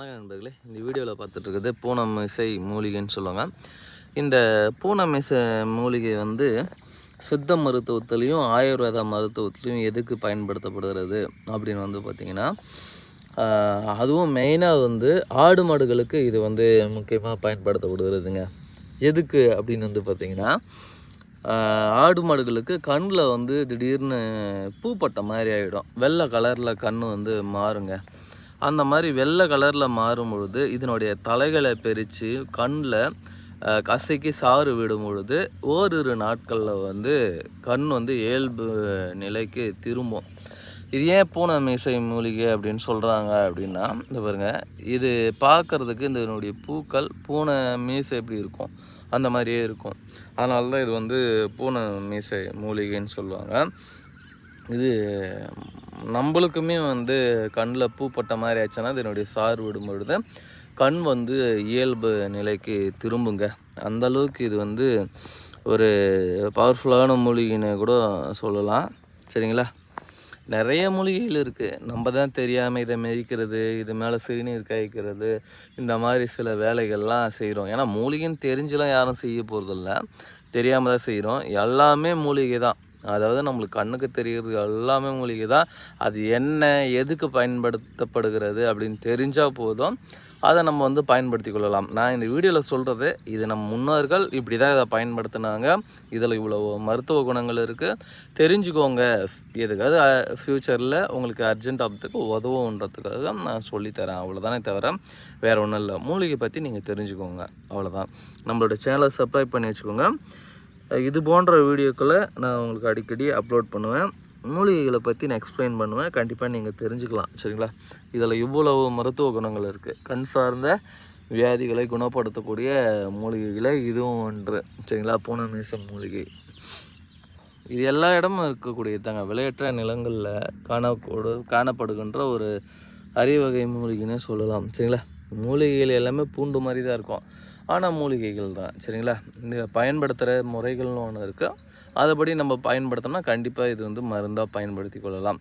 நண்பர்களே, இந்த வீடியோவில் பார்த்துட்டு இருக்கிறது பூனமிசை மூலிகைன்னு சொல்லுவாங்க. இந்த பூனமிசை மூலிகை வந்து சித்த மருத்துவத்துலேயும் ஆயுர்வேத மருத்துவத்துலேயும் எதுக்கு பயன்படுத்தப்படுகிறது அப்படின்னு வந்து பார்த்திங்கன்னா, அதுவும் மெயினாக வந்து ஆடு மாடுகளுக்கு இது வந்து முக்கியமாக பயன்படுத்தப்படுகிறதுங்க. எதுக்கு அப்படின்னு வந்து பார்த்திங்கன்னா, ஆடு மாடுகளுக்கு கண்ணில் வந்து திடீர்னு பூப்பட்ட மாதிரி ஆகிடும். வெள்ளை கலரில் கண் வந்து மாறுங்க. அந்த மாதிரி வெள்ளை கலரில் மாறும் பொழுது இதனுடைய தலைகளை பிரித்து கண்ணில் கசக்கி சாறு விடும் பொழுது ஓரிரு நாட்களில் வந்து கண் வந்து இயல்பு நிலைக்கு திரும்பும். இது ஏன் பூனை மீசை மூலிகை அப்படின்னு சொல்கிறாங்க அப்படின்னா, இந்த பாருங்க, இது பார்க்குறதுக்கு இதனுடைய பூக்கள் பூனை மீசை எப்படி இருக்கும் அந்த மாதிரியே இருக்கும். அதனால தான் இது வந்து பூனை மீசை மூலிகைன்னு சொல்லுவாங்க. இது நம்மளுக்குமே வந்து கண்ணில் பூப்பட்ட மாதிரி ஆச்சுன்னா இதனுடைய சாறு விடும் பொழுது கண் வந்து இயல்பு நிலைக்கு திரும்புங்க. அந்தளவுக்கு இது வந்து ஒரு பவர்ஃபுல்லான மூலிகைன்னு கூட சொல்லலாம். சரிங்களா? நிறைய மூலிகைகள் இருக்குது. நம்ம தான் தெரியாமல் இதை மெதிக்கிறது, இது மேலே சிறுநீர் காய்க்கிறது, இந்த மாதிரி சில வேலைகள்லாம் செய்கிறோம். ஏன்னா மூலிகைன்னு தெரிஞ்சுலாம் யாரும் செய்ய போகிறதில்ல, தெரியாமல் தான் செய்கிறோம். எல்லாமே மூலிகை தான். அதாவது நம்மளுக்கு கண்ணுக்கு தெரிகிறது எல்லாமே மூலிகை தான். அது என்ன எதுக்கு பயன்படுத்தப்படுகிறது அப்படின்னு தெரிஞ்சால் போதும், அதை நம்ம வந்து பயன்படுத்தி கொள்ளலாம். நான் இந்த வீடியோவில் சொல்கிறது, இது நம்ம முன்னோர்கள் இப்படி தான் இதை பயன்படுத்தினாங்க. இதில் இவ்வளோ மருத்துவ குணங்கள் இருக்குது, தெரிஞ்சுக்கோங்க. எதுக்காவது ஃப்யூச்சரில் உங்களுக்கு அர்ஜென்ட் ஆகிறதுக்கு உதவுன்றதுக்காக நான் சொல்லித்தரேன். அவ்வளோதானே தவிர வேறு ஒன்றும் இல்லை. மூலிகை பற்றி நீங்கள் தெரிஞ்சுக்கோங்க, அவ்வளோதான். நம்மளோட சேனலை சப்ஸ்கிரைப் பண்ணி வச்சுக்கோங்க. இது போன்ற வீடியோக்களை நான் உங்களுக்கு அடிக்கடி அப்லோட் பண்ணுவேன். மூலிகைகளை பற்றி நான் எக்ஸ்பிளைன் பண்ணுவேன். கண்டிப்பாக நீங்கள் தெரிஞ்சுக்கலாம். சரிங்களா? இதில் இவ்வளவு மருத்துவ குணங்கள் இருக்குது. கண் சார்ந்த வியாதிகளை குணப்படுத்தக்கூடிய மூலிகைகளை இதுவும் ஒன்று. சரிங்களா? பூனமிசை மூலிகை இது எல்லா இடமும் இருக்கக்கூடியது தாங்க. விளையற்ற நிலங்களில் காணப்படுகின்ற ஒரு அரியவகை மூலிகைன்னு சொல்லலாம். சரிங்களா? மூலிகைகள் எல்லாமே பூண்டு மாதிரி தான் இருக்கும், ஆனால் மூலிகைகள் தான். சரிங்களா? இந்த பயன்படுத்துகிற முறைகள்னு ஒன்று இருக்குது. அதுபடி நம்ம பயன்படுத்தோம்னா கண்டிப்பாக இது வந்து மருந்தாக பயன்படுத்தி கொள்ளலாம்.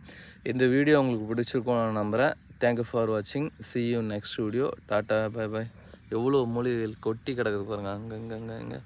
இந்த வீடியோ உங்களுக்கு பிடிச்சிருக்கும் நான் நம்புகிறேன். தேங்க்யூ ஃபார் வாட்சிங். see you next video. Tata, bye bye. எவ்வளோ மூலிகைகள் கொட்டி கிடக்குது பாருங்கள், அங்கங்கே.